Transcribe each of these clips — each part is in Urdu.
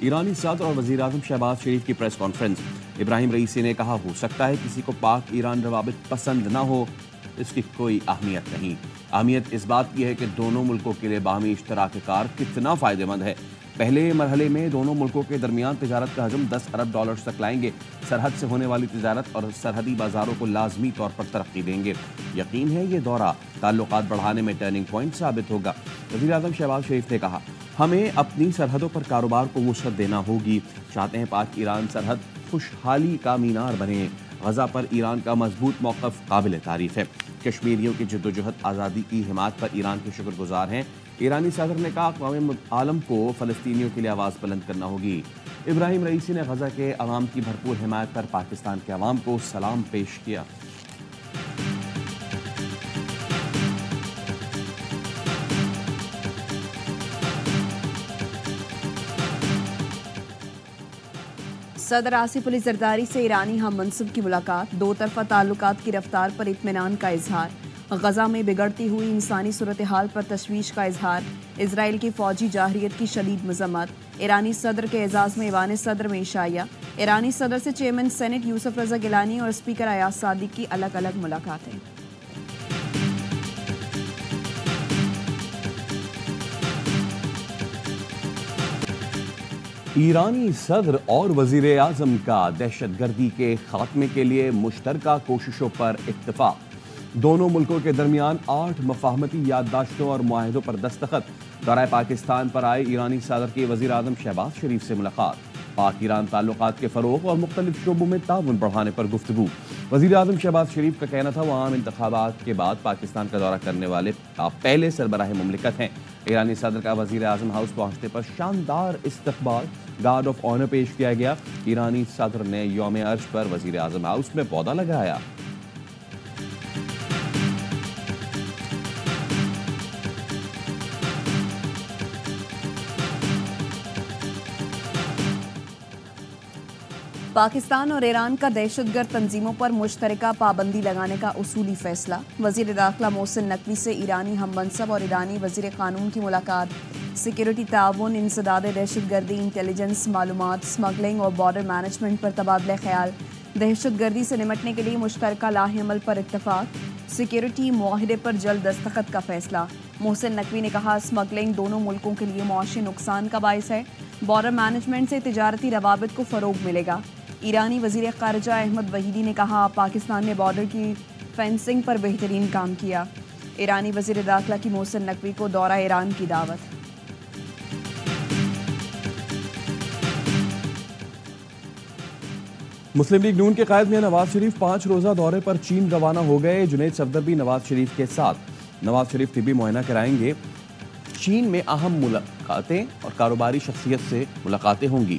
ایرانی صدر اور وزیر اعظم شہباز شریف کی پریس کانفرنس۔ ابراہیم رئیسی نے کہا ہو سکتا ہے کسی کو پاک ایران روابط پسند نہ ہو، اس کی کوئی اہمیت نہیں۔ اہمیت اس بات کی ہے کہ دونوں ملکوں کے لیے باہمی اشتراک کار کتنا فائدہ مند ہے۔ پہلے مرحلے میں دونوں ملکوں کے درمیان تجارت کا حجم 10 ارب ڈالرز تک لائیں گے۔ سرحد سے ہونے والی تجارت اور سرحدی بازاروں کو لازمی طور پر ترقی دیں گے۔ یقین ہے یہ دورہ تعلقات بڑھانے میں ٹرننگ پوائنٹ ثابت ہوگا۔ وزیر اعظم شہباز شریف نے کہا ہمیں اپنی سرحدوں پر کاروبار کو وسعت دینا ہوگی، چاہتے ہیں پاک ایران سرحد خوشحالی کا مینار بنے۔ غزہ پر ایران کا مضبوط موقف قابل تعریف ہے۔ کشمیریوں کی جدوجہد آزادی کی حمایت پر ایران کے شکر گزار ہیں۔ ایرانی صدر نے کہا اقوام عالم کو فلسطینیوں کے لیے آواز بلند کرنا ہوگی۔ ابراہیم رئیسی نے غزہ کے عوام کی بھرپور حمایت پر پاکستان کے عوام کو سلام پیش کیا۔ صدر آصف علی زرداری سے ایرانی ہم منصب کی ملاقات، دو طرفہ تعلقات کی رفتار پر اطمینان کا اظہار، غزہ میں بگڑتی ہوئی انسانی صورتحال پر تشویش کا اظہار، اسرائیل کی فوجی جارحیت کی شدید مذمت، ایرانی صدر کے اعزاز میں ایوان صدر میں عشائیہ، ایرانی صدر سے چیئرمین سینٹ یوسف رضا گیلانی اور اسپیکر ایاز صادق کی الگ الگ ملاقاتیں۔ ایرانی صدر اور وزیر اعظم کا دہشت گردی کے خاتمے کے لیے مشترکہ کوششوں پر اتفاق۔ دونوں ملکوں کے درمیان 8 مفاہمتی یادداشتوں اور معاہدوں پر دستخط۔ دورہ پاکستان پر آئے ایرانی صدر کی وزیر اعظم شہباز شریف سے ملاقات۔ پاک ایران تعلقات کے فروغ اور مختلف شعبوں میں تعاون بڑھانے پر گفتگو۔ وزیر اعظم شہباز شریف کا کہنا تھا وہ عام انتخابات کے بعد پاکستان کا دورہ کرنے والے پہلے سربراہ مملکت ہیں۔ ایرانی صدر کا وزیر اعظم ہاؤس پہنچنے پر شاندار استقبال، گارڈ آف آنر پیش کیا گیا۔ ایرانی صدر نے یوم عرش پر وزیر اعظم ہاؤس میں پودا لگایا۔ پاکستان اور ایران کا دہشت گرد تنظیموں پر مشترکہ پابندی لگانے کا اصولی فیصلہ، وزیر داخلہ محسن نقوی سے ایرانی ہم منصب اور ایرانی وزیر قانون کی ملاقات، سیکیورٹی تعاون، انسداد دہشت گردی، انٹیلیجنس معلومات، اسمگلنگ اور بارڈر مینجمنٹ پر تبادلہ خیال، دہشت گردی سے نمٹنے کے لیے مشترکہ لاہ عمل پر اتفاق، سیکیورٹی معاہدے پر جلد دستخط کا فیصلہ۔ محسن نقوی نے کہا اسمگلنگ دونوں ملکوں کے لیے معاشی نقصان کا باعث ہے، بارڈر مینجمنٹ سے تجارتی روابط کو فروغ ملے گا۔ ایرانی وزیر خارجہ احمد وحیدی نے کہا پاکستان نے بارڈر کی فینسنگ پر بہترین کام کیا۔ ایرانی وزیر داخلہ کی محسن نقوی کو دورہ ایران کی دعوت۔ مسلم لیگ نون کے قائد میاں نواز شریف 5 روزہ دورے پر چین روانہ ہو گئے۔ جنید صفدر بھی نواز شریف کے ساتھ۔ نواز شریف طبی معائنہ کرائیں گے۔ چین میں اہم ملاقاتیں اور کاروباری شخصیت سے ملاقاتیں ہوں گی۔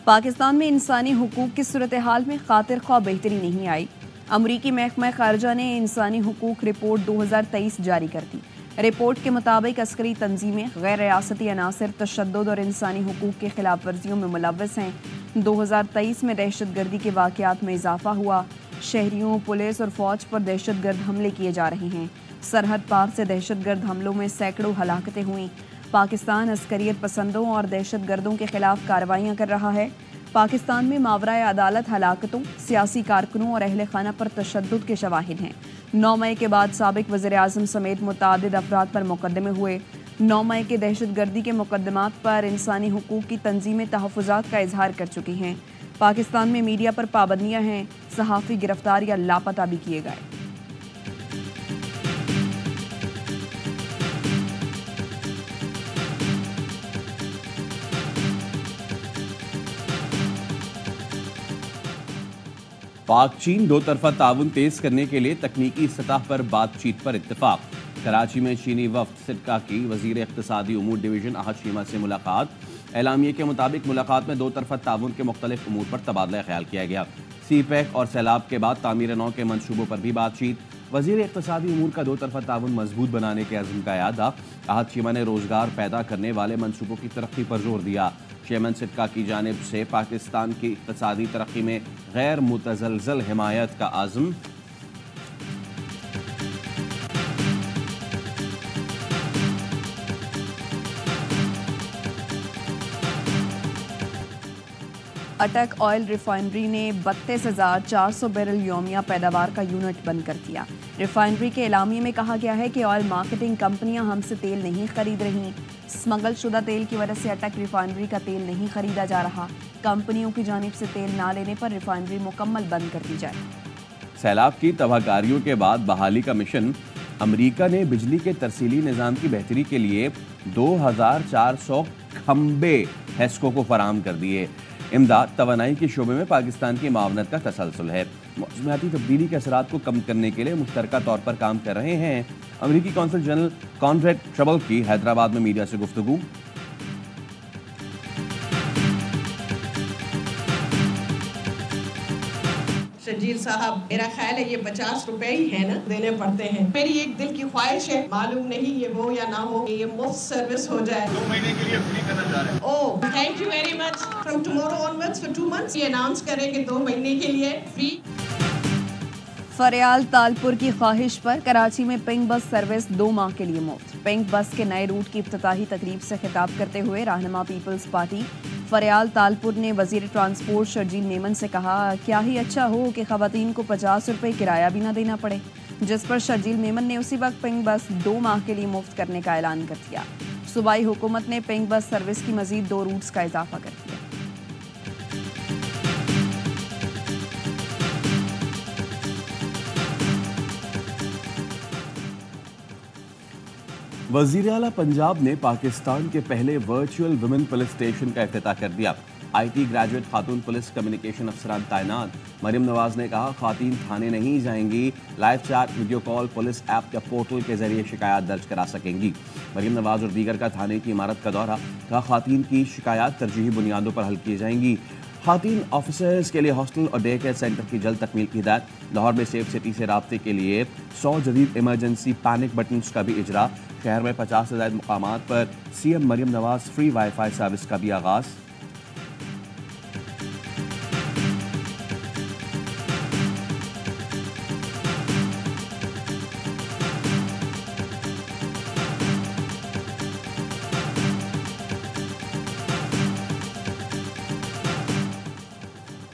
پاکستان میں انسانی حقوق کی صورتحال میں خاطر خواہ بہتری نہیں آئی۔ امریکی محکمہ خارجہ نے انسانی حقوق رپورٹ 2023 جاری کر دی۔ رپورٹ کے مطابق عسکری تنظیمیں، غیر ریاستی عناصر تشدد اور انسانی حقوق کی خلاف ورزیوں میں ملوث ہیں۔ 2023 میں دہشت گردی کے واقعات میں اضافہ ہوا۔ شہریوں، پولیس اور فوج پر دہشت گرد حملے کیے جا رہے ہیں۔ سرحد پار سے دہشت گرد حملوں میں سینکڑوں ہلاکتیں ہوئیں۔ پاکستان عسکریت پسندوں اور دہشت گردوں کے خلاف کارروائیاں کر رہا ہے۔ پاکستان میں ماورائے عدالت ہلاکتوں، سیاسی کارکنوں اور اہل خانہ پر تشدد کے شواہد ہیں۔ 9 مئی کے بعد سابق وزیر اعظم سمیت متعدد افراد پر مقدمے ہوئے۔ 9 مئی کے دہشت گردی کے مقدمات پر انسانی حقوق کی تنظیمیں تحفظات کا اظہار کر چکی ہیں۔ پاکستان میں میڈیا پر پابندیاں ہیں، صحافی گرفتار یا لاپتہ بھی کیے گئے۔ پاک چین دو طرفہ تعاون تیز کرنے کے لیے تکنیکی سطح پر بات چیت پر اتفاق۔ کراچی میں چینی وفد سرکا کی وزیر اقتصادی امور ڈویژن احد شیما سے ملاقات۔ اعلامیے کے مطابق ملاقات میں دو طرفہ تعاون کے مختلف امور پر تبادلہ خیال کیا گیا۔ سی پیک اور سیلاب کے بعد تعمیر نو کے منصوبوں پر بھی بات چیت۔ وزیر اقتصادی امور کا دو طرفہ تعاون مضبوط بنانے کے عزم کا اعادہ۔ احد شیما نے روزگار پیدا کرنے والے منصوبوں کی ترقی پر زور دیا۔ چیئرمین سرکا کی جانب سے پاکستان کی اقتصادی ترقی میں غیر متزلزل حمایت کا عزم۔ اٹک آئل ریفائنری نے 32,400 بیرل یومیہ پیداوار کا یونٹ بند کر دیا۔ ریفائنری کے اعلامیے میں کہا گیا ہے کہ آئل مارکیٹنگ کمپنیاں ہم سے تیل نہیں خرید رہیں۔ اسمگل شدہ تیل کی وجہ سے اٹک ریفائنری کا تیل نہیں خریدا جا رہا۔ کمپنیوں کی جانب سے تیل نہ لینے پر ریفائنری مکمل بند کر دی جائے۔ سیلاب کی تباہ کاریوں کے بعد بحالی کا مشن۔ امریکہ نے بجلی کے ترسیلی نظام کی بہتری کے لیے 2400 کھمبے ہیسکو کو فراہم کر دیے۔ امداد توانائی کے شعبے میں پاکستان کی معاونت کا تسلسل ہے۔ موسمیاتی تبدیلی کے اثرات کو کم کرنے کے لیے مشترکہ طور پر کام کر رہے ہیں۔ امریکی کونسل جنرل کانریڈ ٹربل کی حیدرآباد میں میڈیا سے گفتگو۔ شرجیل صاحب، میرا خیال ہے یہ 50 روپے ہی ہے نا دینے پڑتے ہیں۔ میری ایک دل کی خواہش ہے، معلوم نہیں یہ ہو یا نہ ہو، یہ مفت سروس ہو جائے۔ 2 مہینے کے لیے فری کرنا چاہ رہے ہیں۔ Oh thank you very much. From tomorrow onwards for 2 months یہ اناؤنس کریں کہ 2 مہینے کے لیے فری۔ فریال تالپور کی خواہش پر کراچی میں پنک بس سروس 2 ماہ کے لیے مفت۔ پنک بس کے نئے روٹ کی افتتاحی تقریب سے خطاب کرتے ہوئے رہنما پیپلز پارٹی فریال تالپور نے وزیر ٹرانسپورٹ شرجیل میمن سے کہا کیا ہی اچھا ہو کہ خواتین کو 50 روپے کرایہ بھی نہ دینا پڑے، جس پر شرجیل میمن نے اسی وقت پنک بس 2 ماہ کے لیے مفت کرنے کا اعلان کر دیا۔ صوبائی حکومت نے پنک بس سروس کی مزید 2 روٹس کا اضافہ کر دیا۔ وزیر اعلیٰ پنجاب نے پاکستان کے پہلے ورچوئل ویمن پولیس اسٹیشن کا افتتاح کر دیا۔ آئی ٹی گریجویٹ خاتون پولیس کمیونیکیشن افسران تعینات۔ مریم نواز نے کہا خواتین تھانے نہیں جائیں گی، live chat, video call, police app یا پورٹل کے ذریعے شکایات درج کرا سکیں گی۔ مریم نواز اور دیگر کا تھانے کی عمارت کا دورہ، کہا خواتین کی شکایات ترجیحی بنیادوں پر حل کی جائیں گی۔ خواتین آفیسرز کے لیے ہاسٹل اور ڈے کیئر سینٹر کی جلد تکمیل کی ہدایت۔ لاہور میں سیف سٹی سے رابطے کے لیے 100 جدید ایمرجنسی پینک بٹنز کا بھی اجرا۔ شہر میں 50 سے زائد مقامات پر C M Maryam Nawaz free wi fi service کا بھی آغاز۔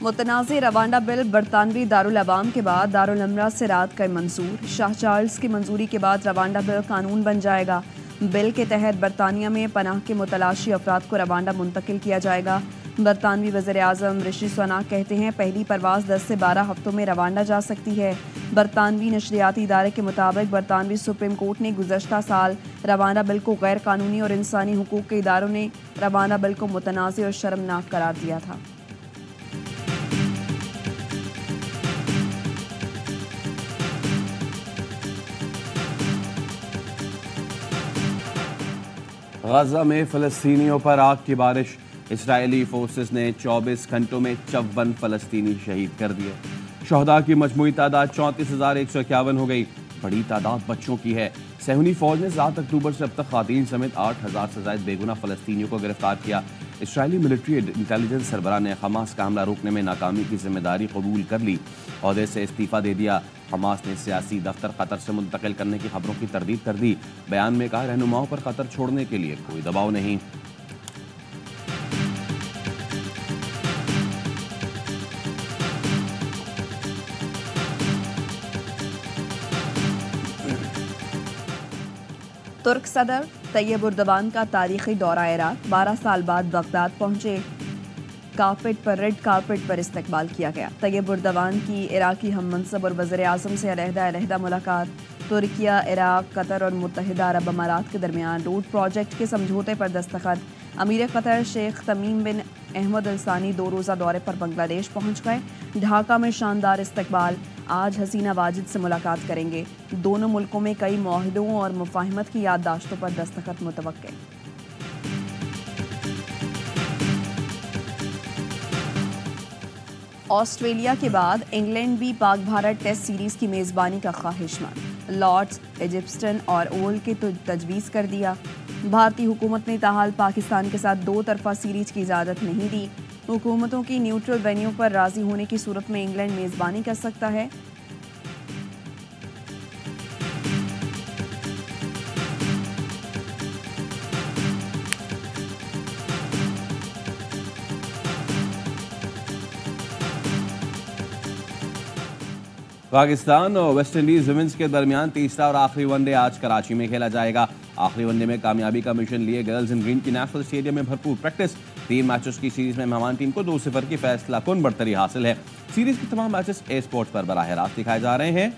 متنازع روانڈا بل برطانوی دارالعوام کے بعد دارالامراء سے رات کا منظور۔ شاہ چارلز کی منظوری کے بعد روانڈا بل قانون بن جائے گا۔ بل کے تحت برطانیہ میں پناہ کے متلاشی افراد کو روانڈا منتقل کیا جائے گا۔ برطانوی وزیر اعظم رشی سوناک کہتے ہیں پہلی پرواز 10 سے 12 ہفتوں میں روانڈا جا سکتی ہے۔ برطانوی نشریاتی ادارے کے مطابق برطانوی سپریم کورٹ نے گزشتہ سال روانڈا بل کو غیر قانونی اور انسانی حقوق کے اداروں نے روانڈا بل کو متنازع اور شرمناک قرار دیا تھا۔ غزہ میں فلسطینیوں پر آگ کی بارش۔ اسرائیلی فورسز نے 24 گھنٹوں میں 54 فلسطینی شہید کر دیے۔ شہداء کی مجموعی تعداد 34,151 ہو گئی۔ بڑی تعداد بچوں کی ہے۔ صہیونی فوج نے 7 اکتوبر سے اب تک خواتین سمیت 8,000 سے زائد بے گناہ فلسطینیوں کو گرفتار کیا۔ اسرائیلی ملٹری انٹیلیجنس سربراہ نے حماس کا حملہ روکنے میں ناکامی کی ذمہ داری قبول کر لی، عہدے سے استعفیٰ دے دیا۔ حماس نے سیاسی دفتر قطر سے منتقل کرنے کی خبروں کی تردید کر دی۔ بیان میں کہا رہنماؤں پر قطر چھوڑنے کے لیے کوئی دباؤ نہیں۔ ترک صدر طیب اردوان کا تاریخی دورہ عراق، 12 سال بعد بغداد پہنچے۔ ریڈ کارپٹ پر استقبال کیا گیا۔ طیب اردوان کی عراقی ہم منصب اور وزیر اعظم سے علیحدہ ملاقات۔ ترکیہ، عراق، قطر اور متحدہ عرب امارات کے درمیان روڈ پروجیکٹ کے سمجھوتے پر دستخط۔ امیر قطر شیخ تمیم بن احمد الثانی 2 روزہ دورے پر بنگلہ دیش پہنچ گئے۔ ڈھاکہ میں شاندار استقبال۔ آج حسینہ واجد سے ملاقات کریں گے۔ دونوں ملکوں میں کئی معاہدوں اور مفاہمت کی یادداشتوں پر دستخط متوقع۔ آسٹریلیا کے بعد انگلینڈ بھی پاک بھارت ٹیسٹ سیریز کی میزبانی کا خواہش مند۔ لارڈز، ایجپسٹن اور اول کے تجویز کر دیا۔ بھارتی حکومت نے تاحال پاکستان کے ساتھ 2 طرفہ سیریز کی اجازت نہیں دی۔ حکومتوں کی نیوٹرل وینیو پر راضی ہونے کی صورت میں انگلینڈ میزبانی کر سکتا ہے۔ پاکستان اور ویسٹ انڈیز ویمنز کے درمیان تیسرا اور آخری ون ڈے آج کراچی میں کھیلا جائے گا۔ آخری ون ڈے میں کامیابی کا مشن لیے گرلز ان گرین کی نیشنل اسٹیڈیم میں بھرپور پریکٹس۔ 3 میچز کی سیریز میں مہمان ٹیم کو 2-0 کی فیصلہ کن برتری حاصل ہے۔ سیریز کے تمام میچز اے اسپورٹس پر براہ راست دکھائے جا رہے ہیں۔